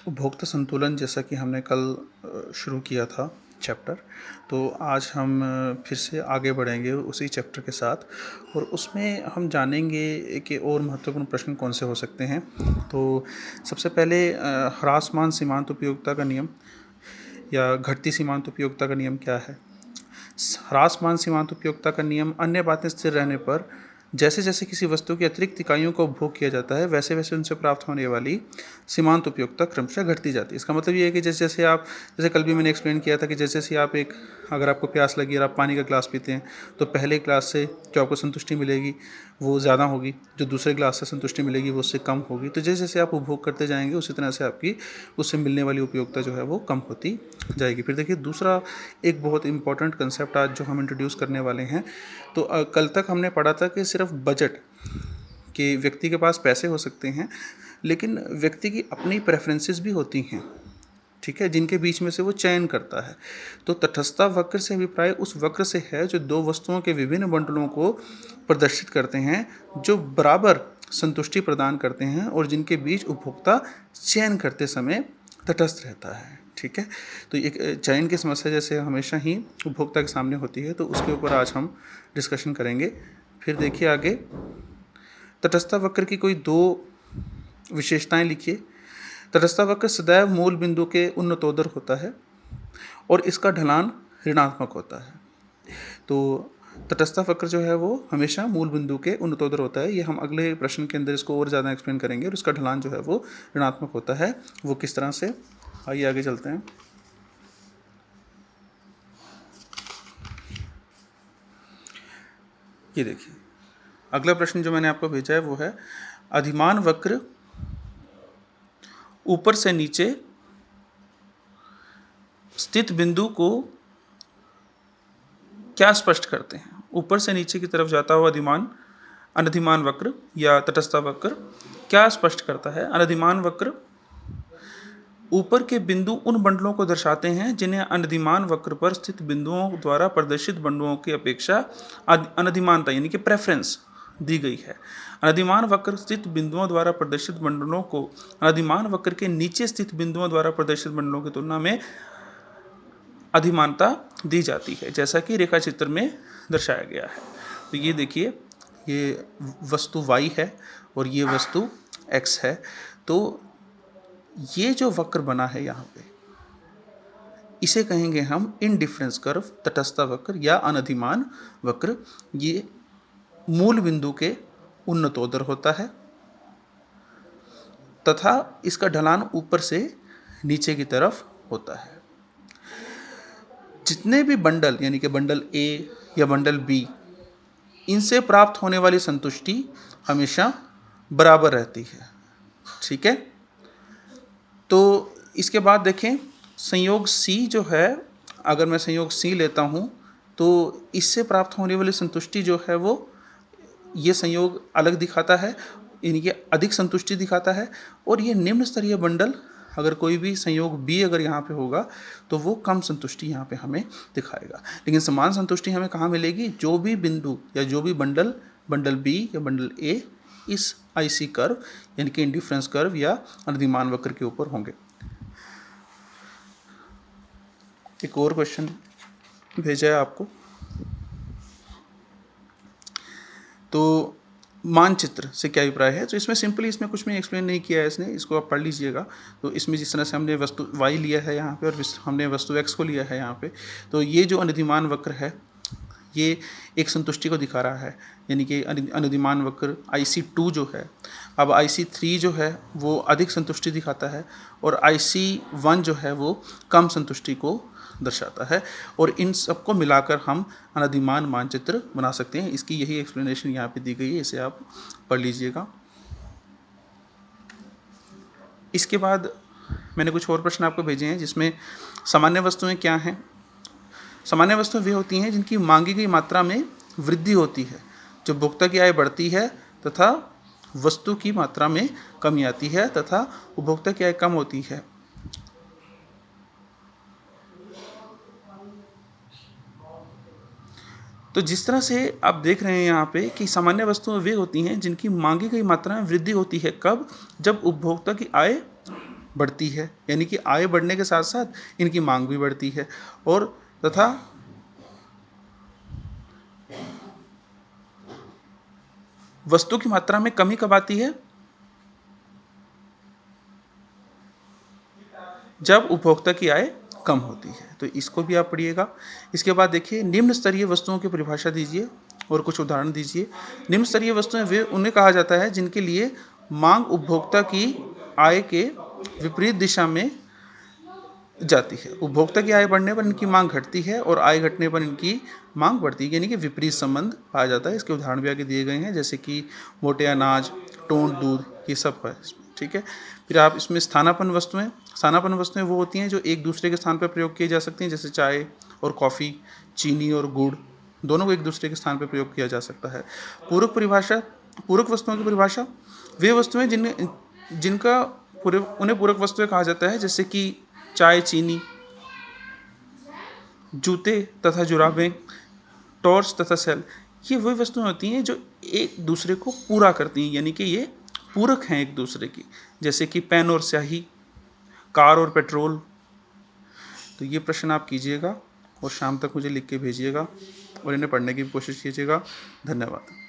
उपभोक्ता संतुलन जैसा कि हमने कल शुरू किया था चैप्टर, तो आज हम फिर से आगे बढ़ेंगे उसी चैप्टर के साथ और उसमें हम जानेंगे कि और महत्वपूर्ण प्रश्न कौन से हो सकते हैं। तो सबसे पहले ह्रासमान सीमांत उपयोगिता का नियम या घटती सीमांत उपयोगिता का नियम क्या है। ह्रासमान सीमांत उपयोगिता का नियम अन्य बातें स्थिर रहने पर जैसे जैसे किसी वस्तु की अतिरिक्त इकाइयों का उपभोग किया जाता है वैसे वैसे उनसे प्राप्त होने वाली सीमांत उपयोगिता क्रमशः घटती जाती है। इसका मतलब ये है कि जैसे जैसे आप, जैसे कल भी मैंने एक्सप्लेन किया था कि जैसे जैसे आप अगर आपको प्यास लगी और आप पानी का ग्लास पीते हैं तो पहले ग्लास से जो आपको संतुष्टि मिलेगी वो ज़्यादा होगी, जो दूसरे ग्लास से संतुष्टि मिलेगी वो उससे कम होगी। तो जैसे जैसे आप उपभोग करते जाएंगे उसी तरह से आपकी उससे मिलने वाली उपयोगिता जो है वो कम होती जाएगी। फिर देखिए दूसरा एक बहुत इंपॉर्टेंट कंसेप्ट आज जो हम इंट्रोड्यूस करने वाले हैं। तो कल तक हमने पढ़ा था कि सिर्फ बजट कि व्यक्ति के पास पैसे हो सकते हैं लेकिन व्यक्ति की अपनी प्रेफरेंसेस भी होती हैं, ठीक है, जिनके बीच में से वो चयन करता है। तो तटस्थता वक्र से अभिप्राय उस वक्र से है जो दो वस्तुओं के विभिन्न बंडलों को प्रदर्शित करते हैं जो बराबर संतुष्टि प्रदान करते हैं और जिनके बीच उपभोक्ता चयन करते समय तटस्थ रहता है। ठीक है, तो एक चयन की समस्या जैसे हमेशा ही उपभोक्ता के सामने होती है, तो उसके ऊपर आज हम डिस्कशन करेंगे। फिर देखिए आगे, तटस्थता वक्र की कोई दो विशेषताएं लिखिए। तटस्थता वक्र सदैव मूल बिंदु के उन्नतोदर होता है और इसका ढलान ऋणात्मक होता है। तो तटस्थता वक्र जो है वो हमेशा मूल बिंदु के उन्नतोदर होता है। ये हम अगले प्रश्न के अंदर इसको और ज़्यादा एक्सप्लेन करेंगे। और उसका ढलान जो है वो ऋणात्मक होता है। वो किस तरह से, आइए आगे चलते हैं। ये देखिए अगला प्रश्न जो मैंने आपको भेजा है वो है, अधिमान वक्र ऊपर से नीचे स्थित बिंदु को क्या स्पष्ट करते हैं। ऊपर से नीचे की तरफ जाता हुआ अनधिमान वक्र या तटस्थता वक्र क्या स्पष्ट करता है। अनधिमान वक्र ऊपर के बिंदु उन बंडलों को दर्शाते हैं जिन्हें अनधिमान वक्र पर स्थित बिंदुओं द्वारा प्रदर्शित बंडलों की अपेक्षा अनधिमानता यानी कि प्रेफरेंस दी गई है। अनधिमान वक्र स्थित बिंदुओं द्वारा प्रदर्शित बंडलों को अनधिमान वक्र के नीचे स्थित बिंदुओं द्वारा प्रदर्शित बंडलों की तुलना में अधिमानता दी जाती है, जैसा कि रेखा चित्र में दर्शाया गया है। तो ये देखिए, ये वस्तु y है और ये वस्तु x है। तो ये जो वक्र बना है यहाँ पे, इसे कहेंगे हम इनडिफरेंस कर्व, तटस्थता वक्र या अनधिमान वक्र। ये मूल बिंदु के उन्नतोदर होता है तथा इसका ढलान ऊपर से नीचे की तरफ होता है। जितने भी बंडल यानी कि बंडल ए या बंडल बी, इनसे प्राप्त होने वाली संतुष्टि हमेशा बराबर रहती है। ठीक है, तो इसके बाद देखें संयोग सी जो है, अगर मैं संयोग सी लेता हूँ तो इससे प्राप्त होने वाली संतुष्टि जो है वो ये संयोग अलग दिखाता है, यानी कि अधिक संतुष्टि दिखाता है। और ये निम्न स्तरीय बंडल, अगर कोई भी संयोग बी अगर यहाँ पे होगा तो वो कम संतुष्टि यहाँ पे हमें दिखाएगा। लेकिन समान संतुष्टि हमें कहाँ मिलेगी, जो भी बिंदु या जो भी बंडल बी या बंडल ए इस आईसी कर्व यानी कि इंडिफरेंस कर्व या अनधिमान वक्र के ऊपर होंगे। एक और क्वेश्चन भेजा है आपको। तो मानचित्र से क्या अभिप्राय है। तो इसमें सिंपली, इसमें कुछ में एक्सप्लेन नहीं किया है इसने, इसको आप पढ़ लीजिएगा। तो इसमें जिस तरह से हमने वस्तु y लिया है यहाँ पे और हमने वस्तु x को लिया है यहाँ पे, तो ये जो अनधिमान वक्र है ये एक संतुष्टि को दिखा रहा है, यानी कि अनधिमान वक्र IC2 जो है। अब IC3 जो है वो अधिक संतुष्टि दिखाता है और IC1 जो है वो कम संतुष्टि को दर्शाता है। और इन सबको मिलाकर हम अनधिमान मानचित्र बना सकते हैं। इसकी यही एक्सप्लेनेशन यहाँ पे दी गई है, इसे आप पढ़ लीजिएगा। इसके बाद मैंने कुछ और प्रश्न आपको भेजे हैं जिसमें सामान्य वस्तुएं क्या हैं। सामान्य वस्तुएं वे होती हैं जिनकी मांगी गई मात्रा में वृद्धि होती है, जो उपभोक्ता की आय बढ़ती है तथा वस्तु की मात्रा में कमी आती है तथा उपभोक्ता की आय कम होती है। तो जिस तरह से आप देख रहे हैं यहाँ पे कि सामान्य वस्तुएं वे होती हैं जिनकी मांगी गई मात्रा में वृद्धि होती है। कब? जब उपभोक्ता की आय बढ़ती है, यानी कि आय बढ़ने के साथ साथ इनकी मांग भी बढ़ती है, और तथा वस्तु की मात्रा में कमी कब आती है? जब उपभोक्ता की आय कम होती है। तो इसको भी आप पढ़िएगा। इसके बाद देखिए, निम्न स्तरीय वस्तुओं की परिभाषा दीजिए और कुछ उदाहरण दीजिए। निम्न स्तरीय वस्तुएं वे उन्हें कहा जाता है जिनके लिए मांग उपभोक्ता की आय के विपरीत दिशा में जाती है। उपभोक्ता की आय बढ़ने पर इनकी मांग घटती है और आय घटने पर इनकी मांग बढ़ती है, यानी कि विपरीत संबंध पाया जाता है। इसके उदाहरण भी आगे दिए गए हैं, जैसे कि मोटे अनाज, टोंट दूध, ये सब है इसमें, ठीक है। फिर आप इसमें स्थानापन्न वस्तुएं, स्थानापन्न वस्तुएं वो होती हैं जो एक दूसरे के स्थान पर प्रयोग किए जा सकती हैं, जैसे चाय और कॉफ़ी, चीनी और गुड़, दोनों को एक दूसरे के स्थान पर प्रयोग किया जा सकता है। पूरक परिभाषा, पूरक वस्तुओं की परिभाषा, वे वस्तुएं जिनका उन्हें पूरक वस्तुएं कहा जाता है, जैसे कि चाय, चीनी, जूते तथा जुराबें, टॉर्च तथा सेल, ये वही वस्तुएं होती हैं जो एक दूसरे को पूरा करती हैं, यानी कि ये पूरक हैं एक दूसरे की, जैसे कि पेन और स्याही, कार और पेट्रोल। तो ये प्रश्न आप कीजिएगा और शाम तक मुझे लिख के भेजिएगा और इन्हें पढ़ने की कोशिश कीजिएगा। धन्यवाद।